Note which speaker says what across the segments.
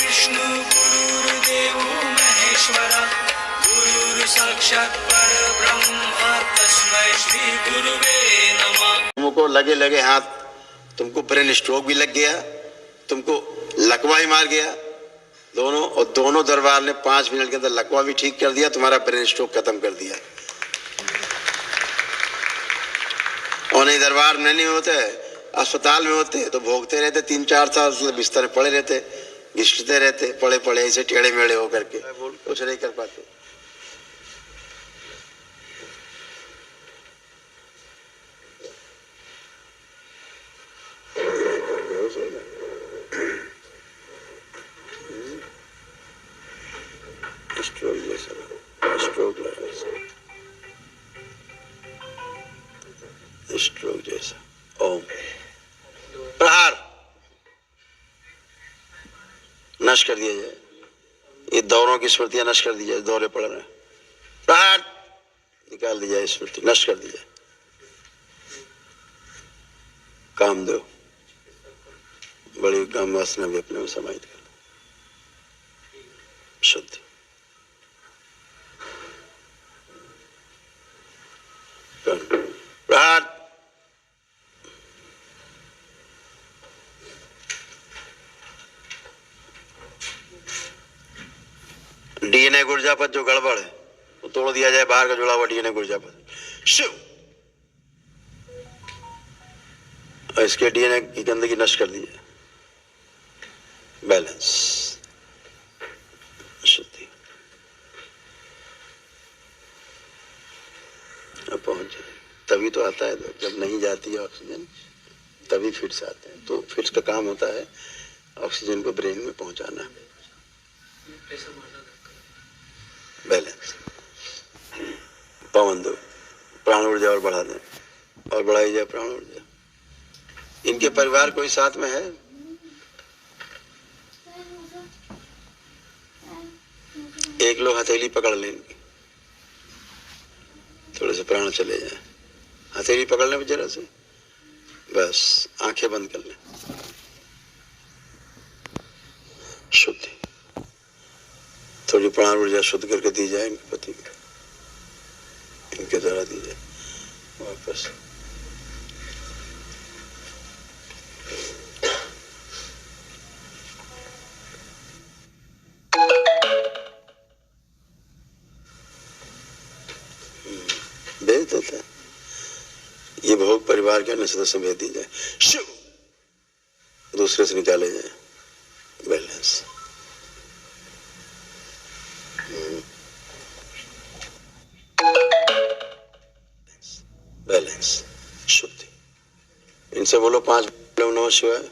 Speaker 1: विष्णु गुरुर्देवो महेश्वरा गुरुर् साक्षात् परब्रह्म तस्मै श्री गुरुवे नमः।
Speaker 2: तुमको लगे लगे हाथ, तुमको ब्रेन स्ट्रोक भी लग गया, तुमको लकवा ही मार गया दोनों, और दोनों दरबार ने 5 मिनट के अंदर लकवा भी ठीक कर दिया, तुम्हारा ब्रेन स्ट्रोक खत्म कर दिया। और नहीं दरबार में नहीं होते, अस्पताल में होते तो भोगते रहते 3-4 साल, बिस्तर में पड़े रहते, घिसते रहते, पड़े पड़े ऐसे टेढ़े मेढ़े होकर के कुछ नहीं कर पाते। स्ट्रोक जैसा ओम प्रहार नष्ट कर दिया जाए, ये दौरों की स्मृतियां नष्ट कर दी जाए, दौरे पड़ रहे हैं, प्रहार निकाल दी जाए, स्मृति नष्ट कर दी जाए। कामदेव बड़ी काम वासना भी अपने में समाहित कर शुद्धि। प्रहार डीएनए गुर्जापत जो गड़बड़ है वो तोड़ दिया जाए, बाहर का जुड़ा हुआ डीएनए गुर्जापत शिव, और इसके डीएनए की गंदगी नष्ट कर दी जाए, बैलेंस शुद्धि। अब पहुंच जाए तभी तो आता है, जब नहीं जाती है ऑक्सीजन तभी फिट्स आते हैं। तो फिट्स का काम होता है ऑक्सीजन को ब्रेन में पहुंचाना, बैलेंस। पवन दो, प्राण ऊर्जा और बढ़ा दें, और बढ़ाई जाए प्राण ऊर्जा। इनके परिवार कोई साथ में है? एक लोग हथेली पकड़ लें, थोड़े से प्राण चले जाए, हथेली पकड़ने में जरा से, बस आंखें बंद कर लें, शुद्धि। थोड़ी प्राण ऊर्जा शुद्ध करके दी जाए इनके पति को, इनके द्वारा दी जाए वापस। भेज देते हैं, ये भोग परिवार के अन्य सदस्य भेज दी जाए, शिव दूसरे से निकाले जाए, बैलेंस। बैलेंस शुद्धि। इनसे बोलो 5 लोग नमः शिवाय,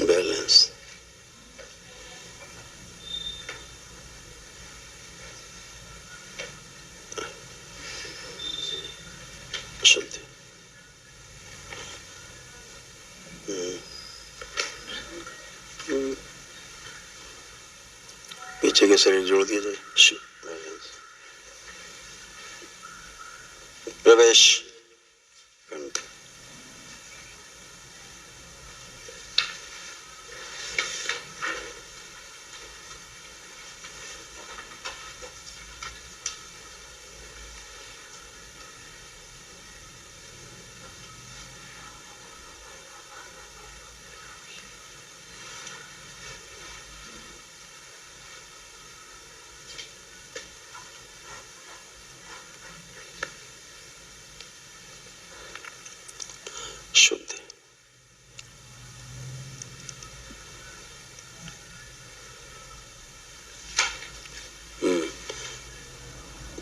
Speaker 2: बैलेंस शुद्धि। पीछे के शरीर जोड़ दिया जाए, प्रवेश शुद्धि।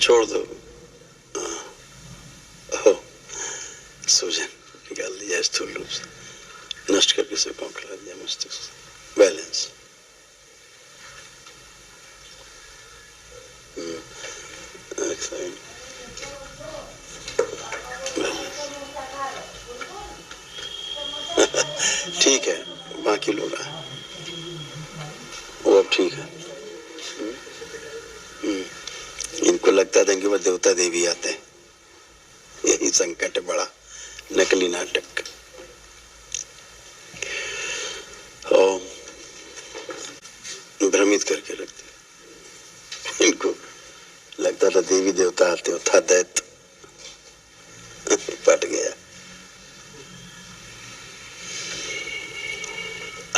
Speaker 2: छोड़ दो, सूजन निकाल दिया स्थूल रूप से, नष्ट करके सब काम खिला दिया मस्तिष्क से, बैलेंस। ठीक है, बाकी लोग आए वो अब ठीक है। इनको लगता था कि वह देवता देवी आते हैं, यही संकट है बड़ा, नकली नाटक। भ्रमित करके रख दिया। इनको लगता था देवी देवता आते हो, था दैत्य। पट गया।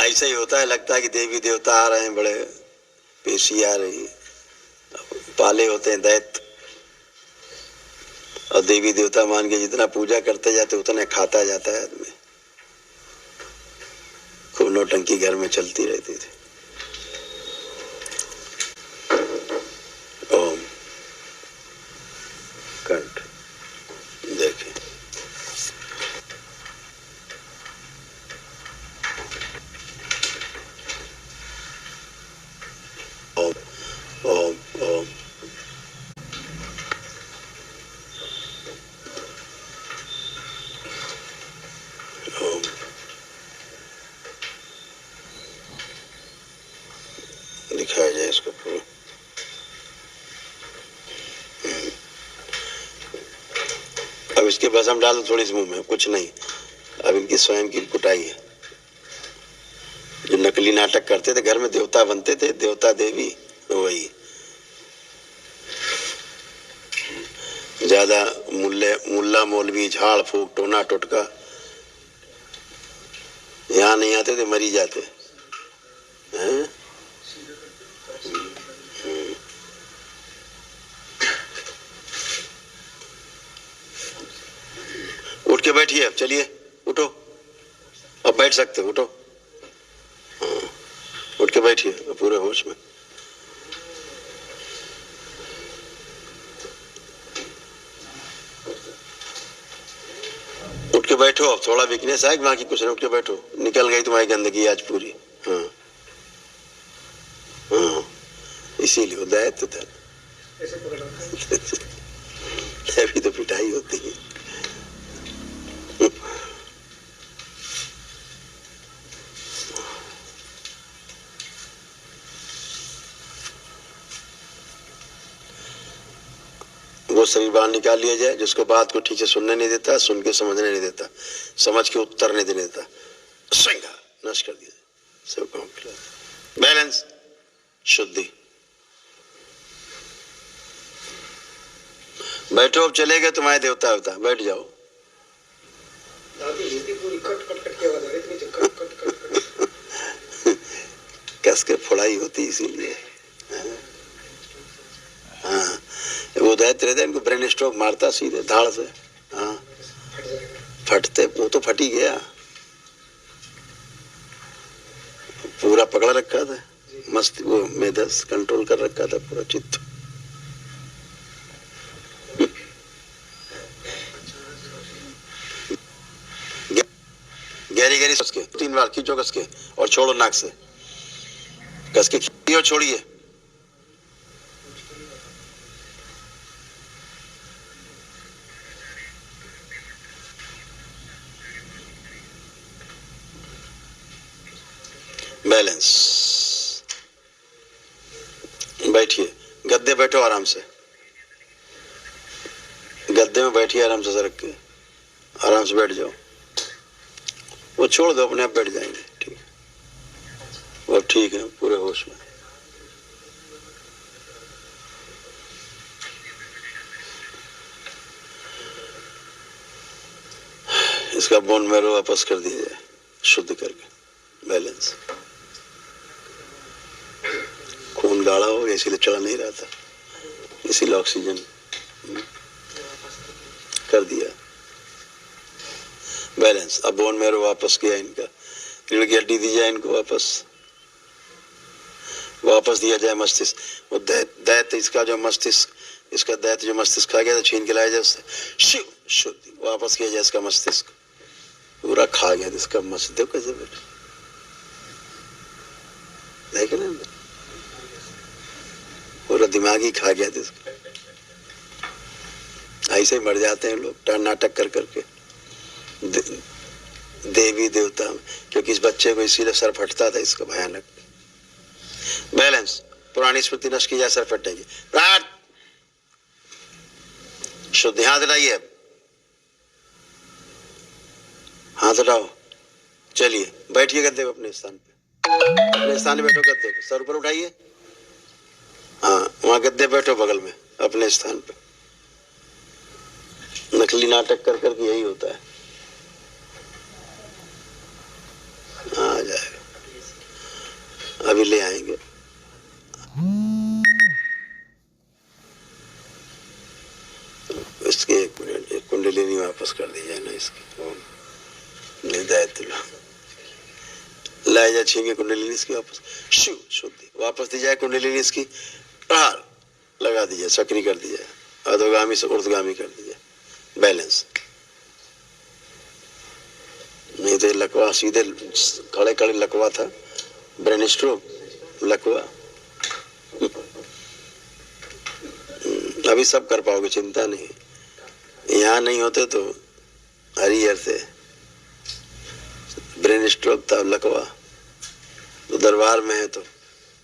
Speaker 2: ऐसा ही होता है, लगता है कि देवी देवता आ रहे हैं, बड़े पेशी आ रही, पाले होते हैं दैत्य। और देवी देवता मान के जितना पूजा करते जाते उतना खाता जाता है आदमी। खूब नौटंकी घर में चलती रहती थी। ओम कंठ देखें। ओम ओम ओम ओम। दिखाया जाए इसको पूरा। अब इसके भस्म डालो थोड़ी इस मुंह में, कुछ नहीं। अब इनकी स्वयं की कुटाई है। जो नकली नाटक करते थे, घर में देवता बनते थे, देवता देवी, वही। ज्यादा मुल्ला मौलवी झाड़ फूक टोना टोटका यहाँ नहीं आते थे, मरी जाते हैं। उठ के बैठिए, अब चलिए, उठो, अब बैठ सकते हो, उठो। हाँ, उठ के बैठिए पूरे होश में। उठ के बैठो। अब थोड़ा वीकनेस है, बाकी कुछ नहीं, उठ के बैठो। निकल गई तुम्हारी गंदगी आज पूरी। हाँ हाँ, इसीलिए वो दैत्य था। अभी तो पिटाई होती है। वो शरीर बाहर निकाल लिया जाए जिसको बात को ठीक से सुनने नहीं देता, सुन के समझने नहीं देता, समझ के उत्तर नहीं देने देता, श्रृंगार नष्ट कर दिया जाए। सब काम बैलेंस, शुद्धि। बैठो, अब चले गए तुम्हारे देवता होता, बैठ जाओ।
Speaker 3: पूरी कट कट कट के आवाज आ रही थी, कट कट कट कट।
Speaker 2: कस के फोड़ाई होती इसीलिए। हाँ, वो दैत्य रहते, इनको ब्रेन स्ट्रोक मारता सीधे धाड़ से। हाँ, फटते, वो तो फट ही गया, पूरा पकड़ रखा था, मस्त वो मेधस कंट्रोल कर रखा था पूरा चित्त। गहरी गहरी कस के 3 बार खींचो, कस के, और छोड़ो नाक से। कस के खींचिए और छोड़िए। बैलेंस। बैठिए, गद्दे बैठो आराम से, गद्दे में बैठिए आराम से सरक के, आराम से बैठ जाओ। वो छोड़ दो, अपने आप बैठ जाएंगे। ठीक, वो ठीक है, पूरे होश में। इसका बोन मैरो वापस कर दिया जाए, शुद्ध करके। बैलेंस। खून गाढ़ा हो गया, इसीलिए चढ़ नहीं रहा था, इसीलिए ऑक्सीजन कर दिया। बैलेंस। अब बोन मैरो वापस किया इनका, रीढ़ की हड्डी दी जाए इनको, वापस दिया जाए मस्तिष्क। वो दैत्य इसका जो मस्तिष्क, इसका दैत्य जो मस्तिष्क खा गया था, छीन के लाया जाए उससे, शिव शुद्धि वापस किया जाए। इसका मस्तिष्क पूरा खा गया था, इसका मस्तिष्क देखो कैसे बैठे, देखे ना, पूरा दिमाग ही खा गया था इसका। ऐसे ही मर जाते हैं लोग नाटक कर करके, देवी देवता, क्योंकि इस बच्चे को इसीलिए सर फटता था इसका भयानक। बैलेंस। पुरानी स्मृति नष्ट की जाए, सर फटेगी। प्रार्थ शुद्ध। हाथ हटाइए, हाथ हटाओ, चलिए बैठिए गद्दे पे अपने स्थान पे। अपने स्थान पे बैठो, गद्दे पे सर ऊपर उठाइए। हाँ, वहां गद्दे बैठो बगल में अपने स्थान पे। नकली नाटक कर करके यही होता है। आ जाएगा, अभी ले आएंगे। इसके 1 मिनट, एक कुंडलिनी वापस कर दी जाए ना इसकी। लाई जा छीन के कुंडलिनी इसकी वापस, शिव शुद्धि वापस दी जाए। कुंडलिनी इसकी प्रहार लगा दी जाए, सक्रिय कर दी जाए, अधोगामी से ऊर्ध्वगामी कर दी जाए, बैलेंस। नहीं तो लकवा सीधे खड़े खड़े लकवा था, ब्रेन स्ट्रोक लकवा। अभी सब कर पाओगे, चिंता नहीं। यहाँ नहीं होते तो हरिहर से ब्रेन स्ट्रोक था, लकवा तो दरबार में है तो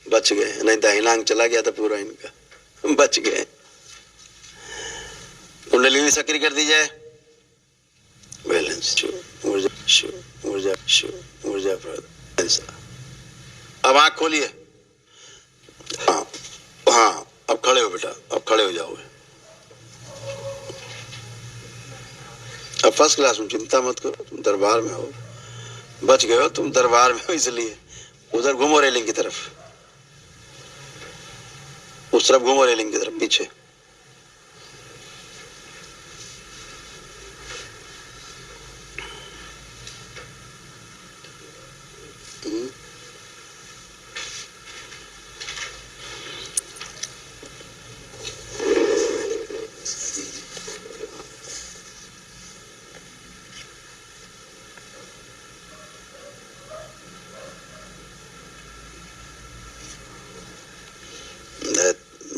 Speaker 2: बच गए, नहीं दाहिना चला गया था पूरा इनका, बच गए। कुंडलिनी सक्रिय कर दी जाए, बैलेंस, ऊर्जा, ऊर्जा, ऊर्जा प्रद। अब आंख खोलिए। हाँ हाँ, अब खड़े हो बेटा, अब खड़े हो जाओगे। अब फर्स्ट क्लास में, चिंता मत करो, तुम दरबार में हो, बच गए हो तुम, दरबार में हो इसलिए। उधर घूमो रेलिंग की तरफ, उस तरफ घूमो रेलिंग की तरफ, पीछे।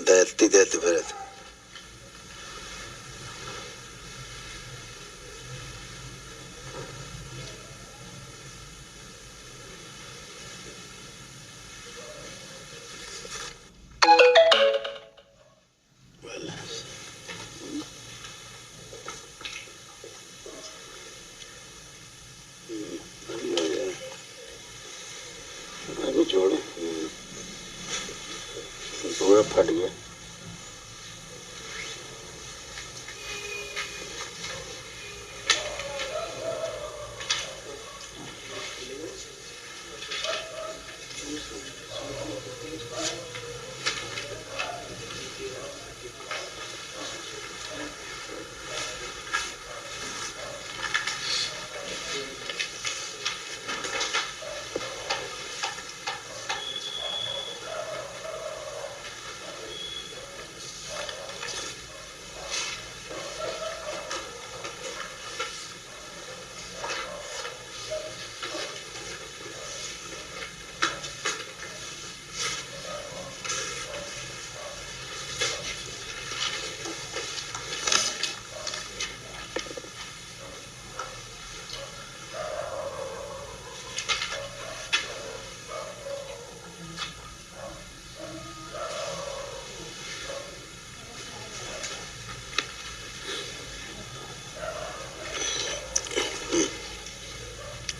Speaker 2: दैत्य दैत्य भरत। अभी जोड़े पूरा फट गया।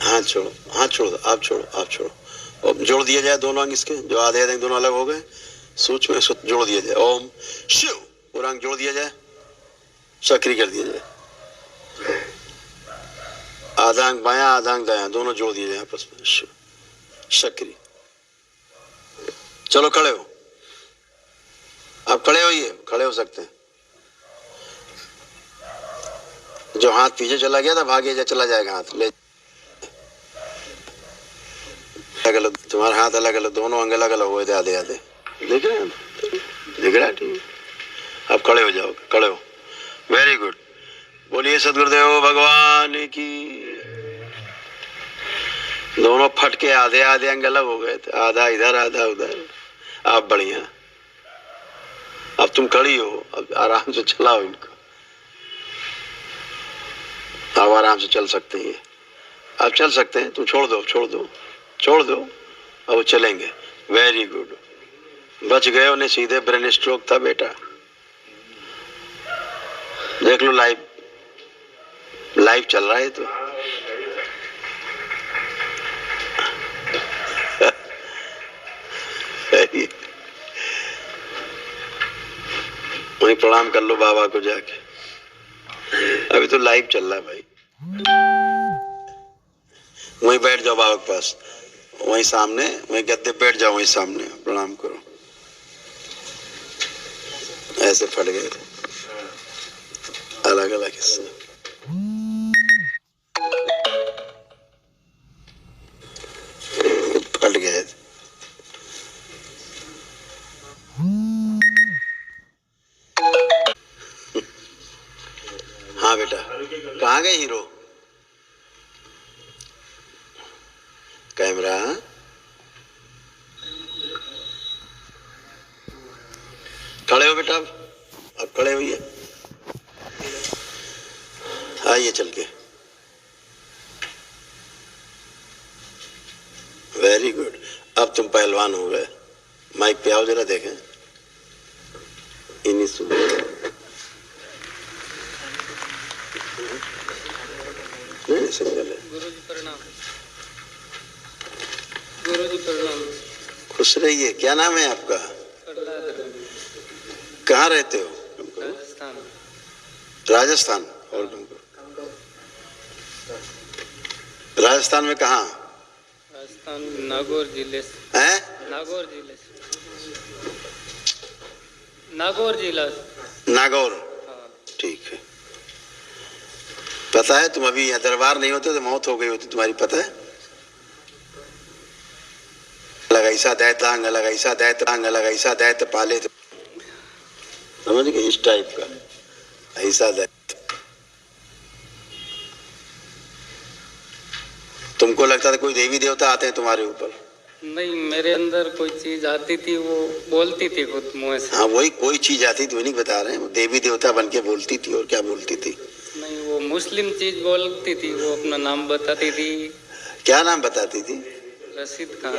Speaker 2: हाथ छोड़ो, हाथ छोड़ दो, आप छोड़ो, आप छोड़ो। और जोड़ दिया जाए दोनों अंग इसके, जो आधे आधे दोनों अलग हो गए, सूक्ष्म इसको जोड़ दिया जाए। ओम शिव, पूरा अंग जोड़ दिया जाए, सक्रिय कर दिया जाए। आधा अंग बायां, आधा अंग दायां, दोनों जोड़ दिए जाए आपस में, शिव सक्रिय। चलो खड़े हो, आप खड़े होइए, खड़े हो सकते हैं। जो हाथ पीछे चला गया था भागे जा, चला जाएगा हाथ, ले अलग, तुम्हारा हाथ अलग अलग, दोनों अंग अलग अलग हुए थे आधे आधे, देख रहे हैं, दिख रहा है, ठीक है। अब खड़े हो जाओ, खड़े हो, वेरी गुड। बोलिए सदगुरुदेव भगवान की। दोनों फट के आधे आधे अंग अलग हो गए थे, आधा इधर आधा उधर। आप बढ़िया, अब तुम खड़ी हो, अब आराम से चलाओ इनको, अब आराम से चल सकते हैं, आप चल सकते हैं। तुम छोड़ दो, छोड़ दो, छोड़ दो, अब वो चलेंगे। वेरी गुड, बच गए। उन्हें सीधे ब्रेन स्ट्रोक था बेटा, देख लो, लाइव लाइव चल रहा है तो। चाहिए। वहीं प्रणाम कर लो बाबा को जाके। अभी तो लाइव चल रहा है भाई। वहीं बैठ जाओ बाबा के पास, वहीं सामने, वहीं गद्दे बैठ जाओ, वहीं सामने प्रणाम करो। ऐसे फट गए थे अलग अलग हिस्से। फट गए थे। हाँ बेटा, कहाँ गए हीरो? कैमरा खड़े हो बेटा, अब खड़े होइए। आइए चल के। वेरी गुड, अब तुम पहलवान हो गए। माइक पे आओ जरा देखें। इन्हीं सुबह सिंगल है।
Speaker 3: गुरुजी प्रणाम। गुरुजी प्रणाम।
Speaker 2: खुश रहिए। क्या नाम है आपका? कहाँ रहते हो?
Speaker 3: राजस्थान।
Speaker 2: राजस्थान। और तुमको राजस्थान में कहाँ?
Speaker 3: राजस्थान नागौर जिले से।
Speaker 2: हैं?
Speaker 3: नागौर जिले से। नागौर जिला।
Speaker 2: नागौर।
Speaker 3: हाँ।
Speaker 2: ठीक है। पता है तुम अभी यहाँ दरबार नहीं होते तो मौत हो गई होती तुम्हारी, पता है? लगाईसा दैतांग लगाईसा दैतांग लगाईसा दैत पाले तो समझ गए, इस टाइप का ऐसा दैत। तुमको लगता था कोई देवी देवता आते हैं तुम्हारे ऊपर?
Speaker 3: नहीं, मेरे अंदर कोई चीज आती थी, वो बोलती थी खुद मुंह से।
Speaker 2: हाँ वही कोई चीज आती थी, वो नहीं बता रहे हैं। वो देवी देवता बन के बोलती थी। और क्या बोलती थी?
Speaker 3: नहीं, वो मुस्लिम चीज बोलती थी। वो अपना नाम बताती थी।
Speaker 2: क्या नाम बताती थी?
Speaker 3: रशीद खान।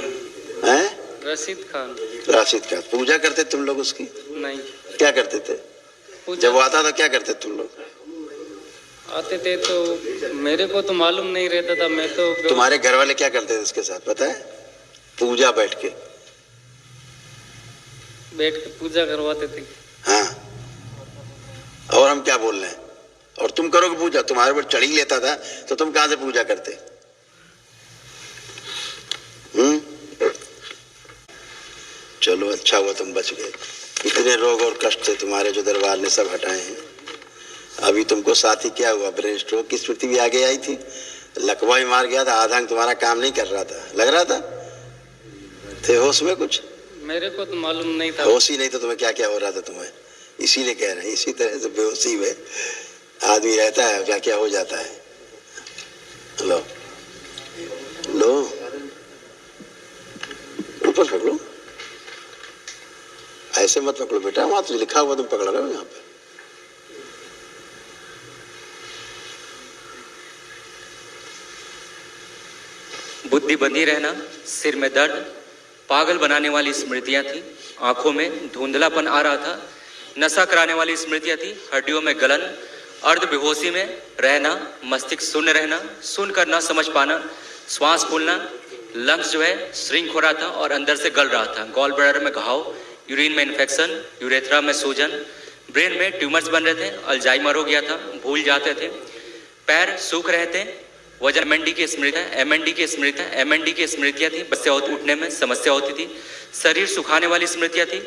Speaker 2: हैं?
Speaker 3: रशीद खान।
Speaker 2: राशिद का। पूजा करते तुम लोग उसकी?
Speaker 3: नहीं।
Speaker 2: क्या करते थे जब वो आता था? क्या करते तुम लोग?
Speaker 3: आते थे तो मेरे को तो मालूम नहीं रहता था। मैं तो
Speaker 2: तुम्हारे घर वाले क्या करते थे उसके साथ पता है? पूजा बैठ के
Speaker 3: पूजा करवाते थे।
Speaker 2: हाँ, और हम क्या बोल रहे हैं? और तुम करोगे पूजा? तुम्हारे ऊपर चढ़ ही लेता था तो तुम कहां से पूजा करते? चलो अच्छा हुआ तुम बच गए। इतने रोग और कष्ट थे तुम्हारे जो दरबार ने सब हटाए हैं। अभी तुमको साथी क्या हुआ? ब्रेन स्ट्रोक की स्थिति भी आगे आई थी, लकवा ही मार गया था, आधा अंग तुम्हारा काम नहीं कर रहा था, लग रहा था। थे होश में कुछ?
Speaker 3: मेरे को तो मालूम नहीं था।
Speaker 2: होश ही नहीं तो तुम्हें क्या क्या हो रहा था तुम्हें? इसीलिए कह रहे हैं, इसी तरह से बेहोशी में आदमी रहता है, क्या क्या हो जाता है। लो लो ऊपर पकड़ो, ऐसे मत पकड़ो बेटा, वहां तो लिखा हुआ तुम पकड़ रहे हो यहाँ पे।
Speaker 4: बुद्धि बंधी रहना, सिर में दर्द, पागल बनाने वाली स्मृतियां थी, आंखों में धुंधलापन आ रहा था, नशा कराने वाली स्मृतियां थी, हड्डियों में गलन, अर्ध बेहोशी में रहना, मस्तिष्क शून्य रहना, सुनकर ना समझ पाना, श्वास फूलना, लंग्स जो है श्रिंक हो रहा था और अंदर से गल रहा था, गॉल ब्लैडर में घाव, यूरिन में इन्फेक्शन, यूरेथ्रा में सूजन, ब्रेन में ट्यूमर्स बन रहे थे, अल्जाइमर हो गया था, भूल जाते थे, पैर सूख रहे थे, वजन एमएनडी की स्मृतियां थी, बच्चे उठने में समस्या होती थी, शरीर सुखाने वाली स्मृतियां थी,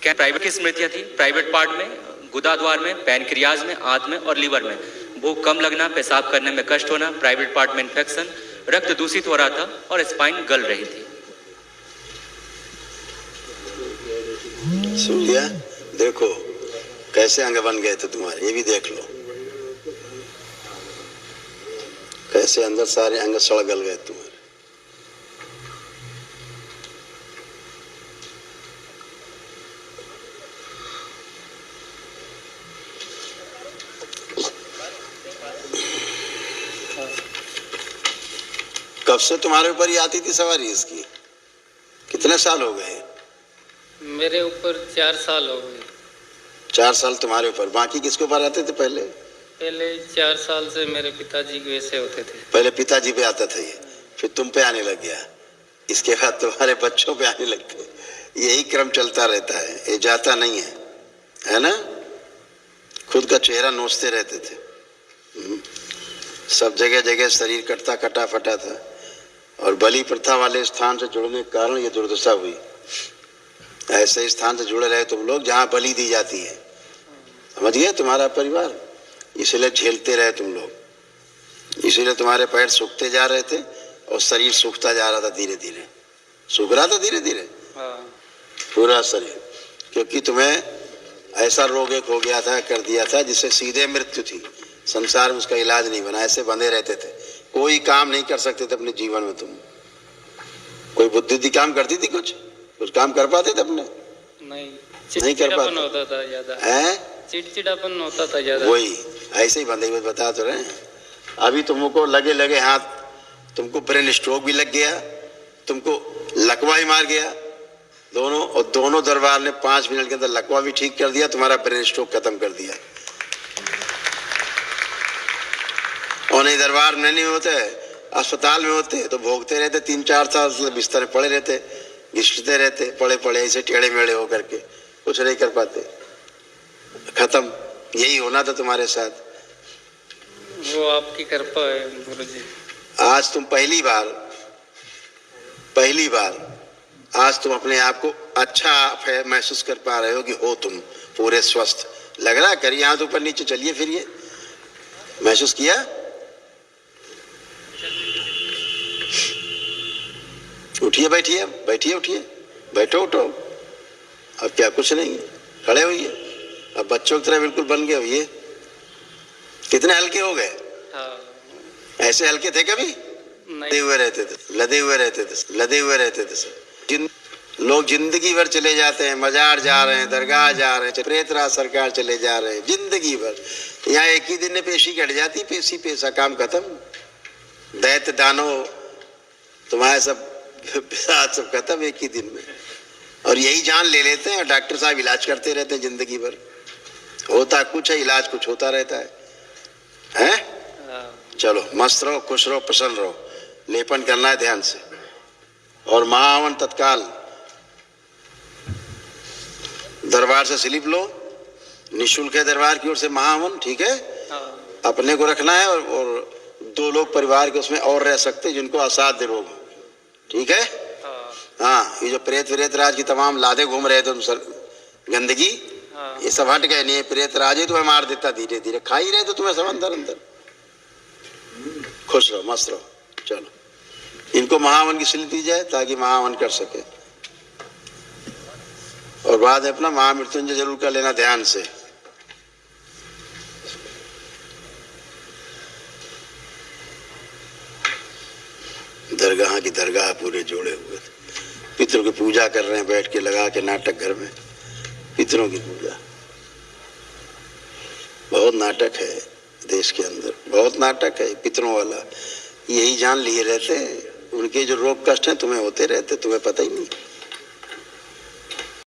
Speaker 4: क्या प्राइवेट की स्मृतियां थी, प्राइवेट पार्ट में, गुदाद्वार में, पैनक्रियाज में, आंत में और लीवर में, भूख कम लगना, पेशाब करने में कष्ट होना, प्राइवेट पार्ट में इन्फेक्शन, रक्त दूषित हो रहा था और स्पाइन गल रही थी।
Speaker 2: सुन लिया? देखो कैसे अंग बन गए थे तुम्हारे, ये भी देख लो कैसे अंदर सारे अंग सड़ गल गए तुम्हारे। कब से तुम्हारे ऊपर ही आती थी सवारी इसकी? कितने साल हो गए?
Speaker 3: मेरे ऊपर 4 साल हो गए।
Speaker 2: 4 साल तुम्हारे ऊपर। बाकी किसके ऊपर आते थे पहले?
Speaker 3: पहले 4 साल से मेरे पिताजी वैसे होते थे।
Speaker 2: पहले पिताजी पे आता था ये, फिर तुम पे आने लग गया, इसके बाद तुम्हारे बच्चों पे आने लग गए, यही क्रम चलता रहता है, ये जाता नहीं है ना। खुद का चेहरा नोचते रहते थे। सब जगह जगह शरीर कटता कटा फटा था और बलि प्रथा वाले स्थान से जुड़ने के कारण ये दुर्दशा हुई। ऐसे स्थान से जुड़े रहे तुम लोग जहाँ बलि दी जाती है, समझ गए, तुम्हारा परिवार, इसलिए झेलते रहे तुम लोग। इसीलिए तुम्हारे पैर सूखते जा रहे थे और शरीर सूखता जा रहा था, धीरे धीरे सूख रहा था, धीरे धीरे पूरा शरीर, क्योंकि तुम्हें ऐसा रोग एक हो गया था, कर दिया था जिससे सीधे मृत्यु थी। संसार में उसका इलाज नहीं बना, ऐसे बंधे रहते थे, कोई काम नहीं कर सकते थे अपने जीवन में। तुम कोई बुद्धि काम करती थी, कुछ काम कर पाते थे अपने? नहीं कर पाते
Speaker 3: होता था ज्यादा, चिड़चिड़ापन होता था ज्यादा।
Speaker 2: वही ऐसे ही बंधे हुए बता तो रहे हैं। अभी तुमको लगे हाथ, तुमको ब्रेन स्ट्रोक भी लग गया, तुमको लकवा ही मार गया दोनों दरबार ने 5 मिनट के अंदर लकवा भी ठीक कर दिया, तुम्हारा ब्रेन स्ट्रोक खत्म कर दिया। और नहीं दरबार में नहीं होते, अस्पताल में होते तो भोगते रहते 3-4 साल, बिस्तर में पड़े रहते, घिसते रहते, पड़े ऐसे टेढ़े मेढ़े होकर के, कुछ नहीं कर पाते, खत्म। यही होना था तुम्हारे साथ।
Speaker 3: वो आपकी कृपा है गुरुजी।
Speaker 2: आज तुम पहली बार आज तुम अपने आप को अच्छा महसूस कर पा रहे हो कि हो तुम पूरे स्वस्थ। लग रहा है, करिए हाथ ऊपर नीचे, चलिए फिरिए, महसूस किया? उठिए, बैठिए, उठिए, बैठो, उठो। अब क्या, कुछ नहीं, खड़े होइए। अब बच्चों की तरह बिल्कुल बन गए होइए। कितने हल्के हो गए? ऐसे हल्के थे कभी? लदे हुए रहते थे। लोग जिंदगी भर चले जाते हैं, मजार जा रहे हैं, दरगाह जा रहे हैं, प्रेतराज सरकार चले जा रहे हैं, जिंदगी भर। यहाँ एक ही दिन में पेशी कट जाती, पेशा काम खत्म। दैत्य दानो तुम्हारे सब खत्म एक ही दिन में। और यही जान ले लेते हैं, और डॉक्टर साहब इलाज करते रहते हैं जिंदगी भर। होता कुछ है, इलाज कुछ होता रहता है? चलो, मस्त रहो, खुश रहो, प्रसन्न रहो। लेपन करना है ध्यान से। और महाहवन तत्काल दरबार से स्लिप लो, निःशुल्क है दरबार की ओर से महाहवन, ठीक है? अपने को रखना है और 2 लोग परिवार के उसमें और रह सकते जिनको असाध्य रोग, ठीक है? हाँ, ये जो प्रेत राज की तमाम लादे घूम रहे थे गंदगी, ये सब हट गए। नहीं, प्रेत राज ही तुम्हें मार देता, धीरे धीरे खा ही रहे थे तुम्हें सब अंदर। खुश रहो, मस्त रहो। चलो, इनको महावन की स्लिप दी जाए ताकि महावन कर सके। और बाद में अपना महामृत्युंजय जरूर कर लेना ध्यान से। दरगाह की दरगाह पूरे जोड़े हुए थे। पितरों की पूजा कर रहे हैं बैठ के, लगा के नाटक घर में, पितरों की पूजा। बहुत नाटक है देश के अंदर, बहुत नाटक है पितरों वाला। यही जान लिए रहते हैं, उनके जो रोग कष्ट हैं तुम्हें होते रहते, तुम्हें पता ही नहीं।